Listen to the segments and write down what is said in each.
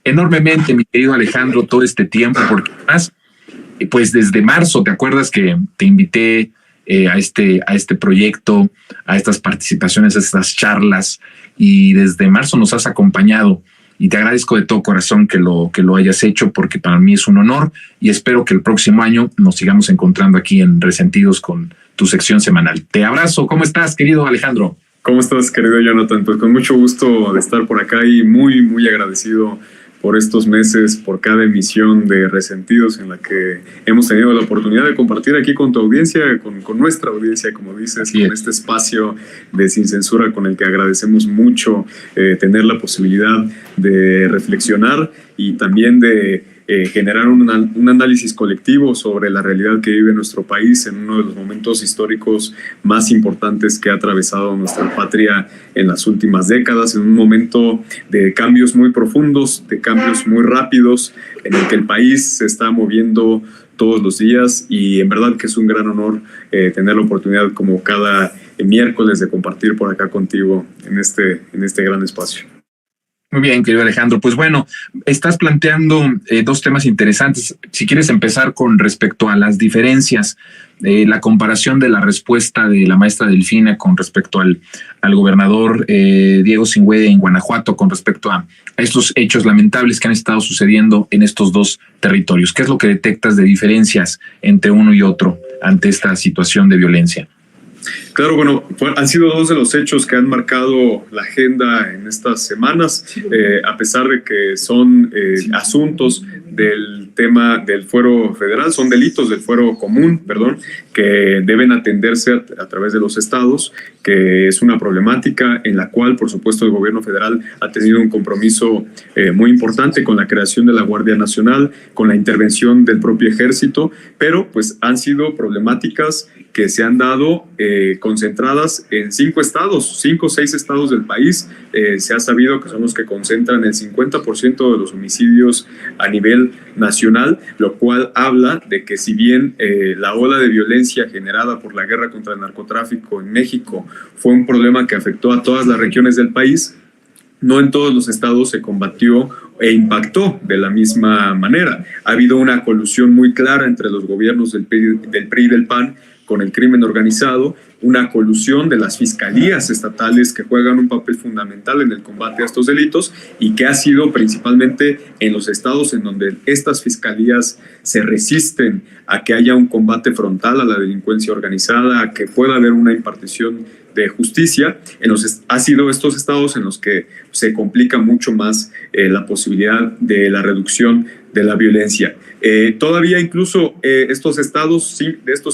enormemente, mi querido Alejandro, todo este tiempo, porque además, pues desde marzo, ¿te acuerdas que te invité a este proyecto, a estas participaciones, a estas charlas, y desde marzo nos has acompañado? Y te agradezco de todo corazón que lo hayas hecho, porque para mí es un honor, y espero que el próximo año nos sigamos encontrando aquí en Resentidos con tu sección semanal. Te abrazo. ¿Cómo estás, querido Alejandro? ¿Cómo estás, querido Jonathan? Pues con mucho gusto de estar por acá y muy, muy agradecido por estos meses, por cada emisión de Resentidos en la que hemos tenido la oportunidad de compartir aquí con tu audiencia, con nuestra audiencia, como dices, con este espacio de Sin Censura con el que agradecemos mucho tener la posibilidad de reflexionar y también de generar un análisis colectivo sobre la realidad que vive nuestro país en uno de los momentos históricos más importantes que ha atravesado nuestra patria en las últimas décadas, en un momento de cambios muy profundos, de cambios muy rápidos, en el que el país se está moviendo todos los días, y en verdad que es un gran honor tener la oportunidad como cada miércoles de compartir por acá contigo en este gran espacio. Muy bien, querido Alejandro. Pues bueno, estás planteando dos temas interesantes. Si quieres empezar con respecto a las diferencias, la comparación de la respuesta de la maestra Delfina con respecto al gobernador Diego Singüe en Guanajuato con respecto a estos hechos lamentables que han estado sucediendo en estos dos territorios. ¿Qué es lo que detectas de diferencias entre uno y otro ante esta situación de violencia? Claro, bueno, han sido dos de los hechos que han marcado la agenda en estas semanas, a pesar de que son asuntos del tema del fuero federal, son delitos del fuero común, perdón, que deben atenderse a través de los estados, que es una problemática en la cual, por supuesto, el gobierno federal ha tenido un compromiso muy importante con la creación de la Guardia Nacional, con la intervención del propio ejército, pero pues han sido problemáticas que se han dado concentradas en 5 o 6 estados del país. Se ha sabido que son los que concentran el 50% de los homicidios a nivel nacional, lo cual habla de que si bien la ola de violencia generada por la guerra contra el narcotráfico en México fue un problema que afectó a todas las regiones del país, no en todos los estados se combatió e impactó de la misma manera. Ha habido una colusión muy clara entre los gobiernos del PRI y del PAN con el crimen organizado, una colusión de las fiscalías estatales que juegan un papel fundamental en el combate a estos delitos, y que ha sido principalmente en los estados en donde estas fiscalías se resisten a que haya un combate frontal a la delincuencia organizada, a que pueda haber una impartición de justicia. Ha sido estos estados en los que se complica mucho más la posibilidad de la reducción de la violencia. Todavía incluso de estos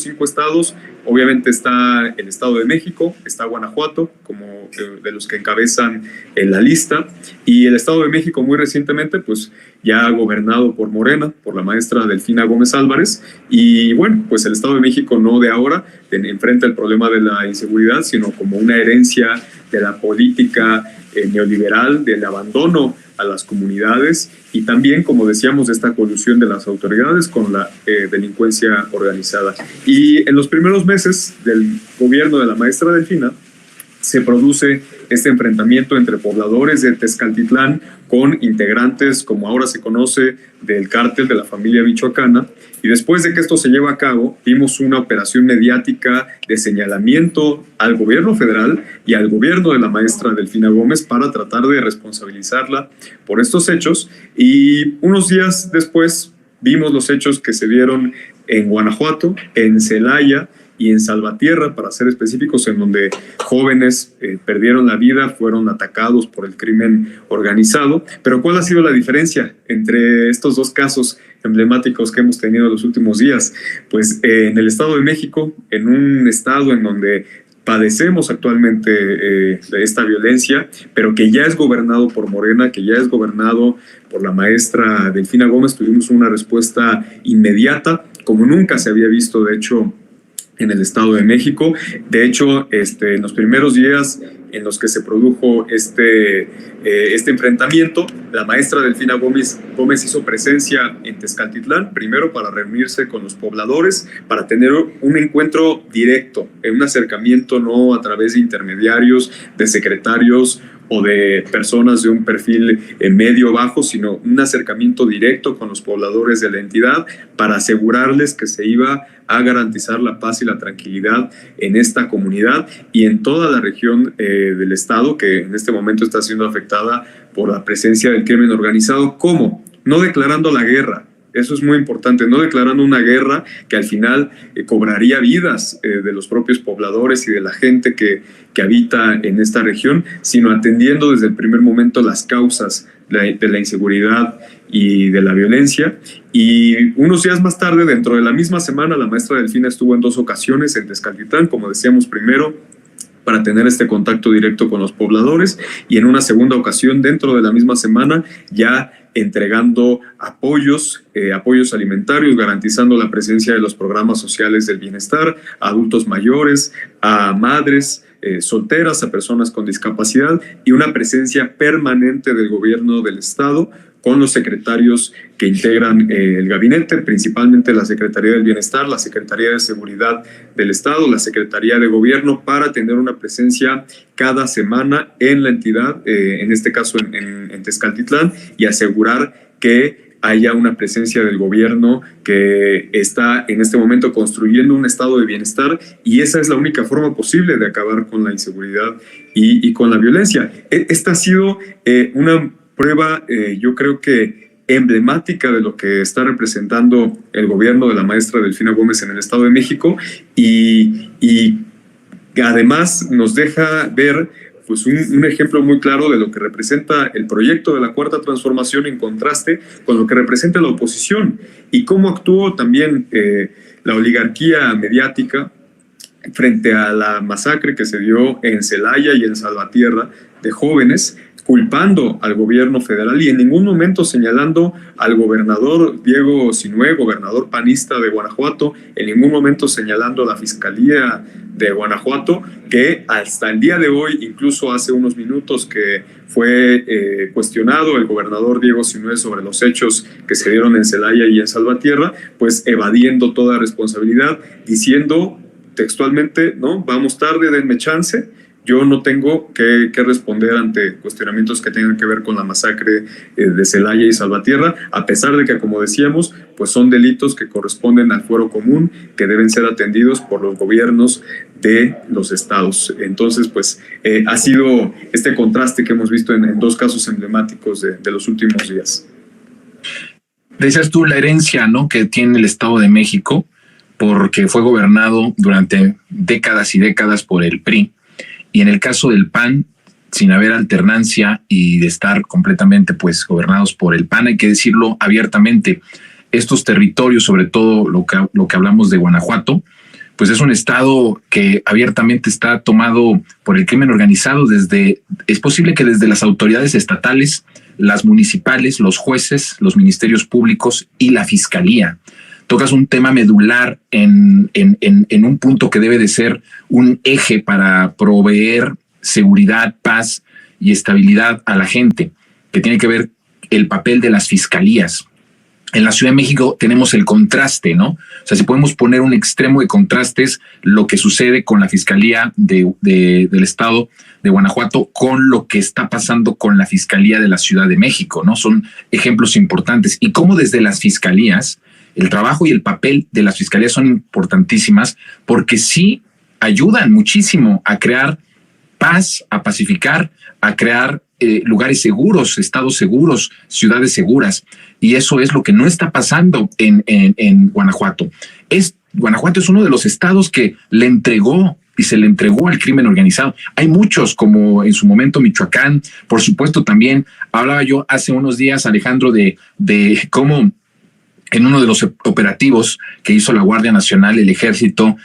5 estados, obviamente está el Estado de México, está Guanajuato, como de los que encabezan la lista, y el Estado de México muy recientemente pues ya gobernado por Morena, por la maestra Delfina Gómez Álvarez, y bueno, pues el Estado de México no de ahora enfrenta el problema de la inseguridad, sino como una herencia de la política neoliberal, del abandono a las comunidades, y también, como decíamos, de esta colusión de las autoridades con la delincuencia organizada. Y en los primeros meses del gobierno de la maestra Delfina se produce este enfrentamiento entre pobladores de Tezcaltitlán con integrantes, como ahora se conoce, del cártel de la familia michoacana. Y después de que esto se lleva a cabo, vimos una operación mediática de señalamiento al gobierno federal y al gobierno de la maestra Delfina Gómez para tratar de responsabilizarla por estos hechos. Y unos días después vimos los hechos que se dieron en Guanajuato, en Celaya y en Salvatierra, para ser específicos, en donde jóvenes perdieron la vida, fueron atacados por el crimen organizado. Pero ¿cuál ha sido la diferencia entre estos dos casos emblemáticos que hemos tenido en los últimos días? Pues en el Estado de México, en un estado en donde padecemos actualmente de esta violencia, pero que ya es gobernado por Morena, que ya es gobernado por la maestra Delfina Gómez, tuvimos una respuesta inmediata, como nunca se había visto, de hecho, en el Estado de México. De hecho, en los primeros días en los que se produjo este enfrentamiento, la maestra Delfina Gómez hizo presencia en Tezcaltitlán, primero para reunirse con los pobladores, para tener un encuentro directo, un acercamiento no a través de intermediarios, de secretarios o de personas de un perfil medio bajo, sino un acercamiento directo con los pobladores de la entidad para asegurarles que se iba a garantizar la paz y la tranquilidad en esta comunidad y en toda la región del estado, que en este momento está siendo afectada por la presencia del crimen organizado. ¿Cómo? No declarando la guerra. Eso es muy importante, no declarando una guerra que al final cobraría vidas de los propios pobladores y de la gente que habita en esta región, sino atendiendo desde el primer momento las causas de la inseguridad y de la violencia. Y unos días más tarde, dentro de la misma semana, la maestra Delfina estuvo en 2 ocasiones en Tezcaltitlán, como decíamos primero, para tener este contacto directo con los pobladores, y en una segunda ocasión dentro de la misma semana ya entregando apoyos alimentarios, garantizando la presencia de los programas sociales del bienestar a adultos mayores, a madres solteras, a personas con discapacidad, y una presencia permanente del gobierno del estado con los secretarios que integran el gabinete, principalmente la Secretaría del Bienestar, la Secretaría de Seguridad del Estado, la Secretaría de Gobierno, para tener una presencia cada semana en la entidad, en este caso en Tezcaltitlán, y asegurar que haya una presencia del gobierno que está en este momento construyendo un estado de bienestar, y esa es la única forma posible de acabar con la inseguridad y con la violencia. Esta ha sido una prueba, yo creo que emblemática de lo que está representando el gobierno de la maestra Delfina Gómez en el Estado de México, y además nos deja ver pues un ejemplo muy claro de lo que representa el proyecto de la Cuarta Transformación en contraste con lo que representa la oposición, y cómo actuó también la oligarquía mediática frente a la masacre que se dio en Celaya y en Salvatierra de jóvenes, culpando al gobierno federal y en ningún momento señalando al gobernador Diego Sinue, gobernador panista de Guanajuato, en ningún momento señalando a la Fiscalía de Guanajuato, que hasta el día de hoy, incluso hace unos minutos que fue cuestionado el gobernador Diego Sinue sobre los hechos que se dieron en Celaya y en Salvatierra, pues evadiendo toda responsabilidad, diciendo textualmente, ¿no? Vamos tarde, denme chance. Yo no tengo que responder ante cuestionamientos que tengan que ver con la masacre de Celaya y Salvatierra, a pesar de que, como decíamos, pues son delitos que corresponden al fuero común, que deben ser atendidos por los gobiernos de los estados. Entonces, pues ha sido este contraste que hemos visto en 2 casos emblemáticos de los últimos días. Decías tú la herencia, ¿no?, que tiene el Estado de México, porque fue gobernado durante décadas y décadas por el PRI. Y en el caso del PAN, sin haber alternancia y de estar completamente pues gobernados por el PAN, hay que decirlo abiertamente, estos territorios, sobre todo lo que hablamos de Guanajuato, pues es un estado que abiertamente está tomado por el crimen organizado es posible que desde las autoridades estatales, las municipales, los jueces, los ministerios públicos y la fiscalía. Tocas un tema medular en un punto que debe de ser un eje para proveer seguridad, paz y estabilidad a la gente, que tiene que ver el papel de las fiscalías. En la Ciudad de México tenemos el contraste, ¿no? O sea, si podemos poner un extremo de contrastes, lo que sucede con la Fiscalía del Estado de Guanajuato con lo que está pasando con la Fiscalía de la Ciudad de México, ¿no? Son ejemplos importantes. Y cómo desde las fiscalías, el trabajo y el papel de las fiscalías son importantísimas, porque sí ayudan muchísimo a crear paz, a pacificar, a crear lugares seguros, estados seguros, ciudades seguras. Y eso es lo que no está pasando en Guanajuato. Guanajuato es uno de los estados que le entregó y se le entregó al crimen organizado. Hay muchos, como en su momento Michoacán, por supuesto. También hablaba yo hace unos días, Alejandro, de cómo en uno de los operativos que hizo la Guardia Nacional, el Ejército,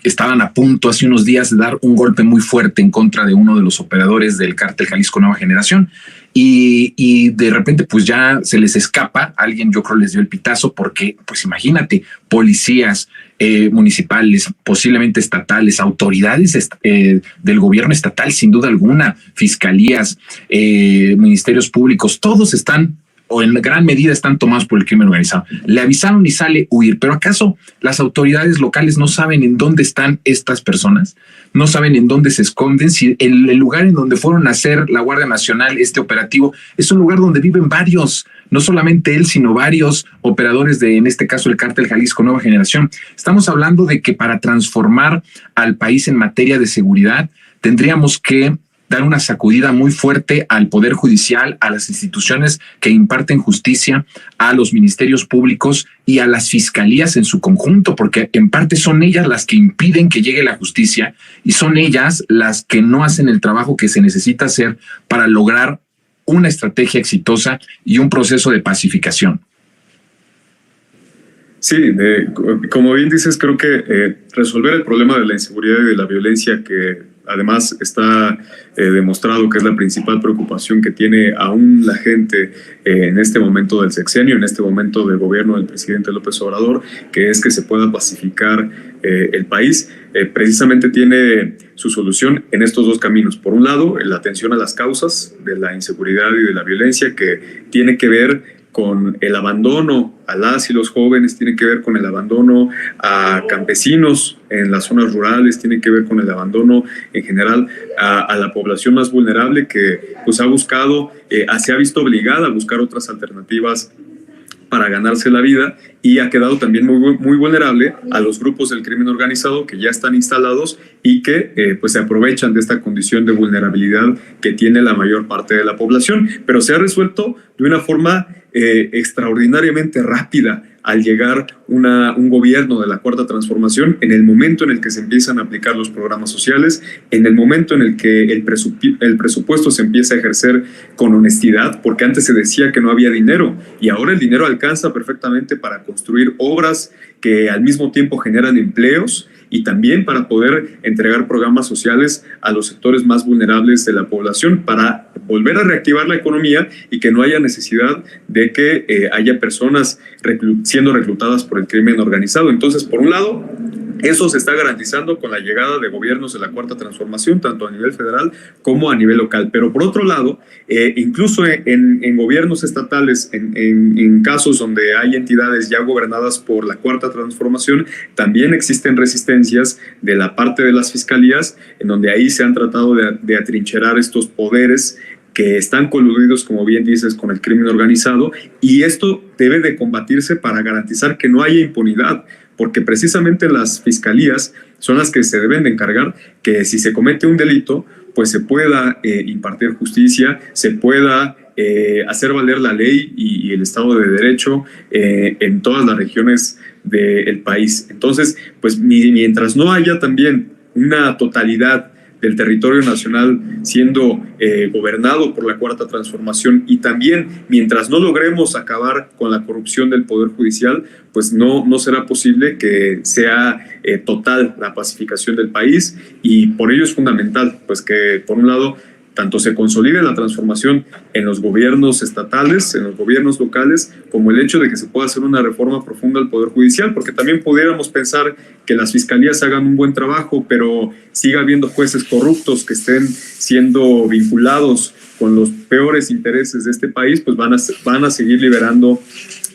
estaban a punto hace unos días de dar un golpe muy fuerte en contra de uno de los operadores del cártel Jalisco Nueva Generación. Y de repente pues ya se les escapa, alguien yo creo les dio el pitazo, porque pues imagínate, policías municipales, posiblemente estatales, autoridades del gobierno estatal sin duda alguna, fiscalías, ministerios públicos, todos están o en gran medida están tomados por el crimen organizado. Le avisaron y sale huir. ¿Pero acaso las autoridades locales no saben en dónde están estas personas? ¿No saben en dónde se esconden? Si el lugar en donde fueron a hacer la Guardia Nacional este operativo es un lugar donde viven varios, no solamente él, sino varios operadores de, en este caso, el Cártel Jalisco Nueva Generación. Estamos hablando de que para transformar al país en materia de seguridad tendríamos que dar una sacudida muy fuerte al Poder Judicial, a las instituciones que imparten justicia, a los ministerios públicos y a las fiscalías en su conjunto, porque en parte son ellas las que impiden que llegue la justicia y son ellas las que no hacen el trabajo que se necesita hacer para lograr una estrategia exitosa y un proceso de pacificación. Sí, como bien dices, creo que resolver el problema de la inseguridad y de la violencia, que además está demostrado que es la principal preocupación que tiene aún la gente en este momento del sexenio, en este momento del gobierno del presidente López Obrador, que es que se pueda pacificar el país, precisamente tiene su solución en estos dos caminos. Por un lado, la atención a las causas de la inseguridad y de la violencia, que tiene que ver con el abandono a las y los jóvenes, tiene que ver con el abandono a campesinos en las zonas rurales, tiene que ver con el abandono en general a la población más vulnerable, que pues ha buscado, se ha visto obligada a buscar otras alternativas para ganarse la vida, y ha quedado también muy vulnerable a los grupos del crimen organizado que ya están instalados y que pues se aprovechan de esta condición de vulnerabilidad que tiene la mayor parte de la población. Pero se ha resuelto de una forma extraordinariamente rápida al llegar un gobierno de la Cuarta Transformación, en el momento en el que se empiezan a aplicar los programas sociales, en el momento en el que el presupuesto se empieza a ejercer con honestidad, porque antes se decía que no había dinero y ahora el dinero alcanza perfectamente para construir obras que al mismo tiempo generan empleos y también para poder entregar programas sociales a los sectores más vulnerables de la población, para volver a reactivar la economía y que no haya necesidad de que haya personas siendo reclutadas por el crimen organizado. Entonces, por un lado, eso se está garantizando con la llegada de gobiernos de la Cuarta Transformación, tanto a nivel federal como a nivel local. Pero por otro lado, incluso en gobiernos estatales, en casos donde hay entidades ya gobernadas por la Cuarta Transformación, también existen resistencias de la parte de las fiscalías, en donde ahí se han tratado de atrincherar estos poderes que están coludidos, como bien dices, con el crimen organizado, y esto debe de combatirse para garantizar que no haya impunidad, porque precisamente las fiscalías son las que se deben de encargar que si se comete un delito, pues se pueda impartir justicia, se pueda hacer valer la ley y el Estado de Derecho en todas las regiones del país. Entonces, pues mientras no haya también una totalidad del territorio nacional siendo gobernado por la Cuarta Transformación, y también mientras no logremos acabar con la corrupción del Poder Judicial, pues no será posible que sea total la pacificación del país, y por ello es fundamental pues que por un lado tanto se consolide la transformación en los gobiernos estatales, en los gobiernos locales, como el hecho de que se pueda hacer una reforma profunda al Poder Judicial, porque también pudiéramos pensar que las fiscalías hagan un buen trabajo, pero siga habiendo jueces corruptos que estén siendo vinculados con los peores intereses de este país, pues van a seguir liberando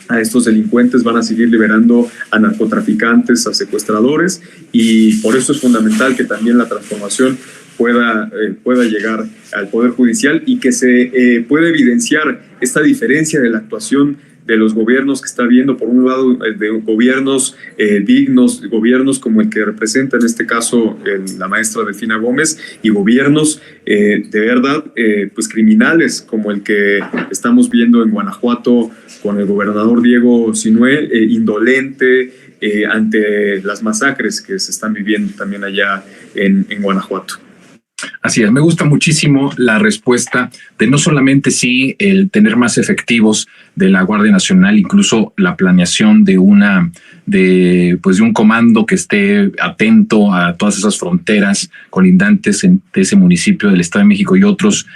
a estos delincuentes, van a seguir liberando a narcotraficantes, a secuestradores, y por eso es fundamental que también la transformación pueda llegar al Poder Judicial y que se pueda evidenciar esta diferencia de la actuación de los gobiernos que está viendo, por un lado, de gobiernos dignos, gobiernos como el que representa en este caso la maestra Delfina Gómez, y gobiernos de verdad pues criminales como el que estamos viendo en Guanajuato con el gobernador Diego Sinue, indolente ante las masacres que se están viviendo también allá en Guanajuato. Así es, me gusta muchísimo la respuesta de no solamente sí el tener más efectivos de la Guardia Nacional, incluso la planeación de un comando que esté atento a todas esas fronteras colindantes de ese municipio del Estado de México y otros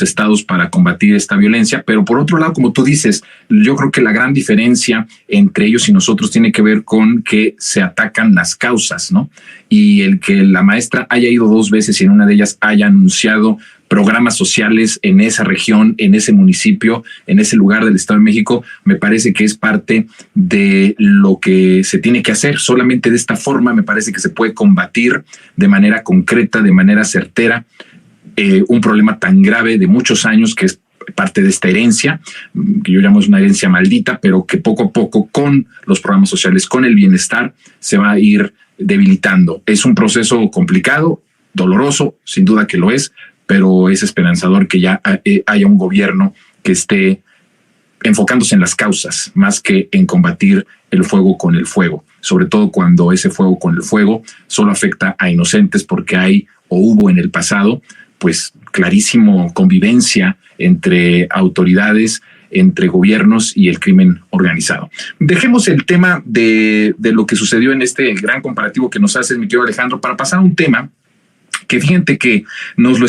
estados para combatir esta violencia. Pero por otro lado, como tú dices, yo creo que la gran diferencia entre ellos y nosotros tiene que ver con que se atacan las causas, ¿no? Y el que la maestra haya ido 2 veces y en una de ellas haya anunciado programas sociales en esa región, en ese municipio, en ese lugar del Estado de México, me parece que es parte de lo que se tiene que hacer. Solamente de esta forma me parece que se puede combatir de manera concreta, de manera certera, un problema tan grave de muchos años que es parte de esta herencia, que yo llamo es una herencia maldita, pero que poco a poco con los programas sociales, con el bienestar, se va a ir debilitando. Es un proceso complicado, doloroso, sin duda que lo es, pero es esperanzador que ya haya un gobierno que esté enfocándose en las causas más que en combatir el fuego con el fuego, sobre todo cuando ese fuego con el fuego solo afecta a inocentes, porque hay o hubo en el pasado pues clarísimo convivencia entre autoridades, entre gobiernos y el crimen organizado. Dejemos el tema de lo que sucedió en este gran comparativo que nos hace mi querido Alejandro para pasar a un tema que fíjate que nos lo